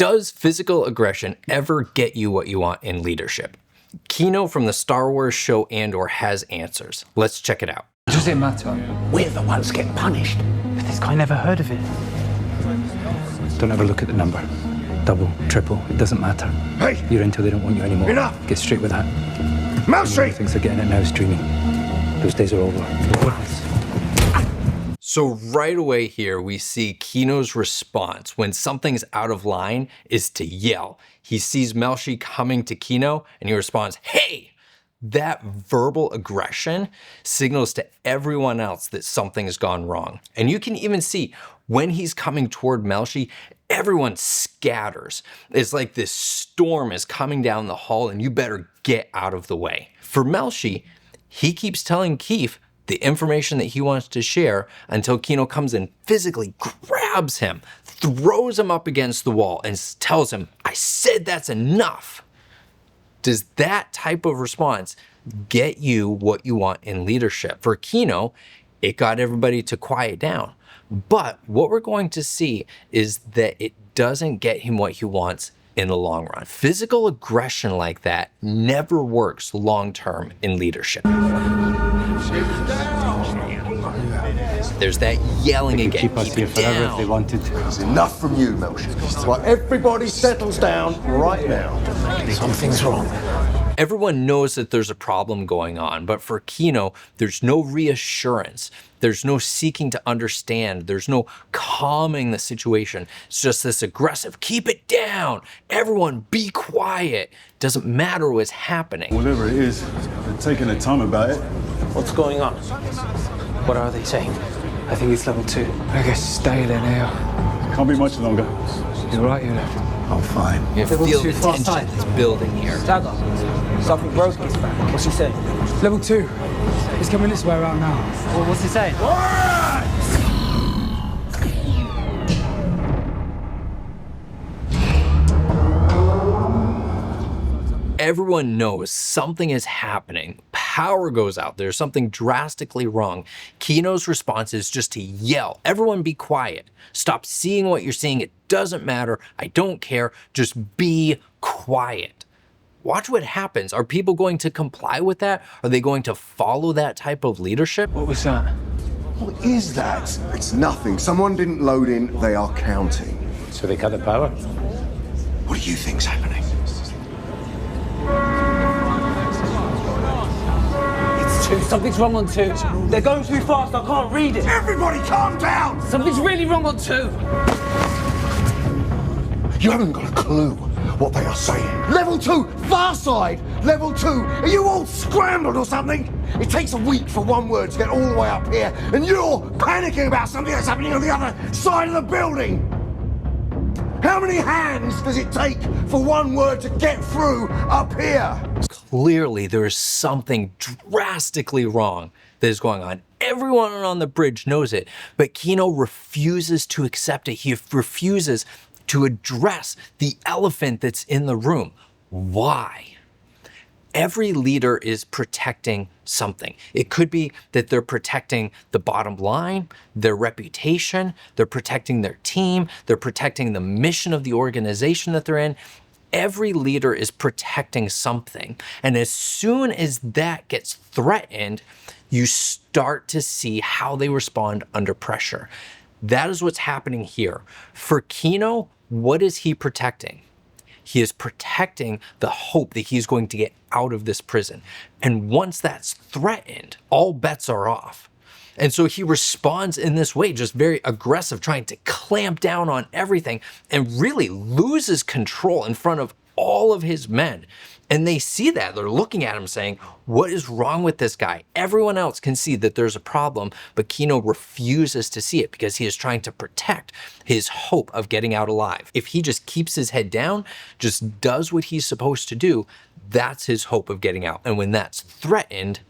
Does physical aggression ever get you what you want in leadership? Kino from the Star Wars show Andor has answers. Let's check it out. Does it matter? We're the ones get punished. But this guy never heard of it. Don't ever look at the number. Double, triple, it doesn't matter. Hey! You're in till they don't want you anymore. Enough! Get straight with that. Mousy! Thinks they're getting it now is dreaming. Those days are over. So right away here, we see Kino's response when something's out of line is to yell. He sees Melshi coming to Kino and he responds, "Hey!" That verbal aggression signals to everyone else that something has gone wrong. And you can even see when he's coming toward Melshi, everyone scatters. It's like this storm is coming down the hall and you better get out of the way. For Melshi, he keeps telling Keith the information that he wants to share until Kino comes and physically grabs him, throws him up against the wall and tells him, "I said that's enough." Does that type of response get you what you want in leadership? For Kino, it got everybody to quiet down. But what we're going to see is that it doesn't get him what he wants in the long run. Physical aggression like that never works long-term in leadership. There's that yelling again. Keep us here forever if they wanted. It's enough from you, Melshi. Well, everybody settles down right now. Something's wrong. Everyone knows that there's a problem going on, but for Kino, there's no reassurance. There's no seeking to understand. There's no calming the situation. It's just this aggressive, keep it down. Everyone be quiet. Doesn't matter what's happening. Whatever it is, they're taking their time about it. What's going on? What are they saying? I think it's level 2. I guess stay there now. Can't be much longer. You're right, you're left. I'm fine. You Level feel 2 the far tension side. that's building here. Dagger. Something broke his back. What's he saying? Level 2. He's coming this way around now. Well, what's he saying? Everyone knows something is happening. Power goes out. There's something drastically wrong. Kino's response is just to yell, "Everyone be quiet. Stop seeing what you're seeing. It doesn't matter. I don't care. Just be quiet." Watch what happens. Are people going to comply with that? Are they going to follow that type of leadership? What was that? What is that? It's nothing. Someone didn't load in. They are counting. So they cut the power? What do you think's happening? It's 2. Something's wrong on 2. They're going too fast. I can't read it. Everybody calm down! Something's really wrong on 2. You haven't got a clue what they are saying. Level 2, far side. Level 2, are you all scrambled or something? It takes a week for one word to get all the way up here, and you're panicking about something that's happening on the other side of the building. How many hands does it take for one word to get through up here? Clearly, there is something drastically wrong that is going on. Everyone on the bridge knows it, but Kino refuses to accept it. He refuses to address the elephant that's in the room. Why? Every leader is protecting something. It could be that they're protecting the bottom line, their reputation, they're protecting their team, they're protecting the mission of the organization that they're in. Every leader is protecting something. And as soon as that gets threatened, you start to see how they respond under pressure. That is what's happening here. For Kino, what is he protecting? He is protecting the hope that he's going to get out of this prison. And once that's threatened, all bets are off. And so he responds in this way, just very aggressive, trying to clamp down on everything and really loses control in front of all of his men. And they see that. They're looking at him saying, "What is wrong with this guy?" Everyone else can see that there's a problem, but Kino refuses to see it because he is trying to protect his hope of getting out alive. If he just keeps his head down, just does what he's supposed to do, that's his hope of getting out. And when that's threatened,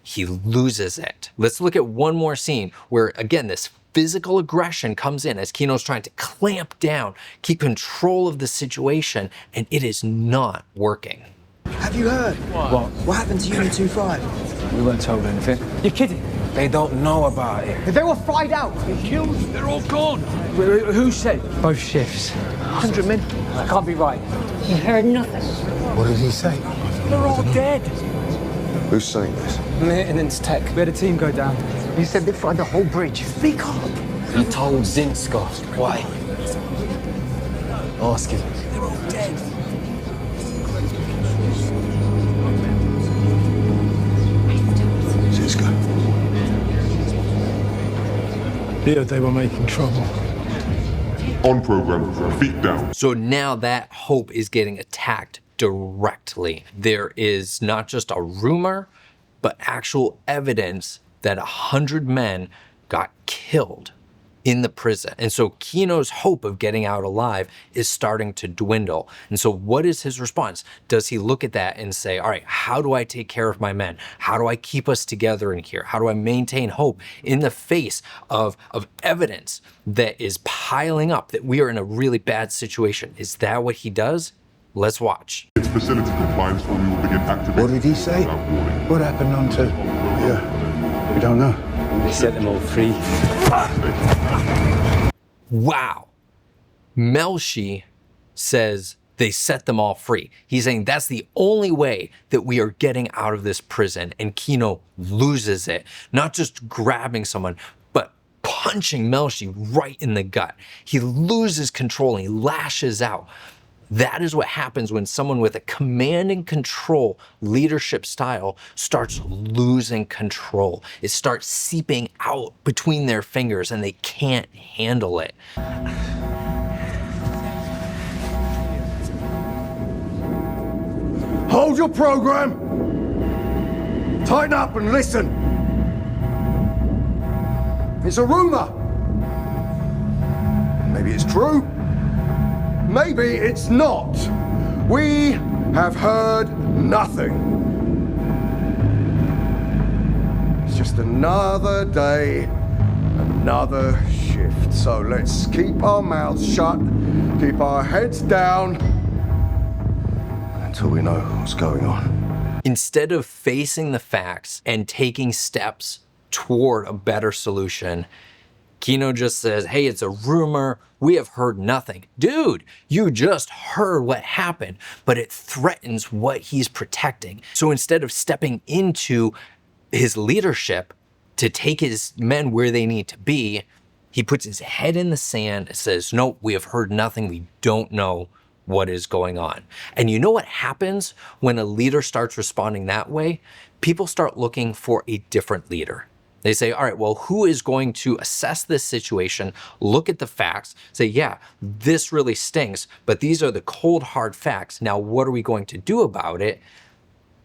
he loses it. Let's look at one more scene where, again, this physical aggression comes in as Kino's trying to clamp down, keep control of the situation, and it is not working. Have you heard? What? What happened to Unit 25? We weren't told anything. You're kidding. They don't know about it. They were fried out. Killed. They're all gone. Who said? Both shifts. 100 men? That can't be right. You heard nothing. What did he say? They're all dead. Who's saying this? Maintenance tech. We had a team go down. You said they fried the whole bridge. Speak up. He told Zinska. Why? Ask him. They're all dead. Ziska. Yeah, they were making trouble. On program, feet down. So now that hope is getting attacked directly. There is not just a rumor, but actual evidence that 100 men got killed in the prison. And so Kino's hope of getting out alive is starting to dwindle. And so what is his response? Does he look at that and say, all right, how do I take care of my men? How do I keep us together in here? How do I maintain hope in the face of evidence that is piling up that we are in a really bad situation? Is that what he does? Let's watch. It's facility compliance or we will begin activating. What did he say? without warning. What happened on to... Yeah, we don't know. They set them all free. Wow. Melshi says they set them all free. He's saying that's the only way that we are getting out of this prison. And Kino loses it, not just grabbing someone, but punching Melshi right in the gut. He loses control and he lashes out. That is what happens when someone with a command and control leadership style starts losing control. It starts seeping out between their fingers and they can't handle it. Hold your program! Tighten up and listen! It's a rumor! Maybe it's true. Maybe it's not. We have heard nothing. It's just another day, another shift. So let's keep our mouths shut, keep our heads down, until we know what's going on. Instead of facing the facts and taking steps toward a better solution, Kino just says, hey, it's a rumor. We have heard nothing. Dude, you just heard what happened, but it threatens what he's protecting. So instead of stepping into his leadership to take his men where they need to be, he puts his head in the sand and says, nope, we have heard nothing. We don't know what is going on. And you know what happens when a leader starts responding that way? People start looking for a different leader. They say, all right, well, who is going to assess this situation, look at the facts, say, yeah, this really stinks, but these are the cold, hard facts. Now, what are we going to do about it?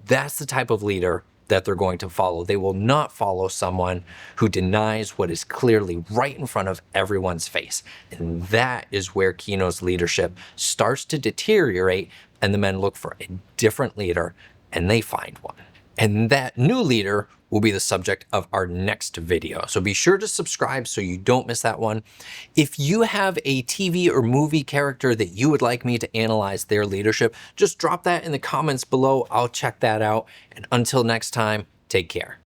That's the type of leader that they're going to follow. They will not follow someone who denies what is clearly right in front of everyone's face. And that is where Kino's leadership starts to deteriorate, and the men look for a different leader, and they find one. And that new leader will be the subject of our next video. So be sure to subscribe so you don't miss that one. If you have a TV or movie character that you would like me to analyze their leadership, just drop that in the comments below. I'll check that out. And until next time, take care.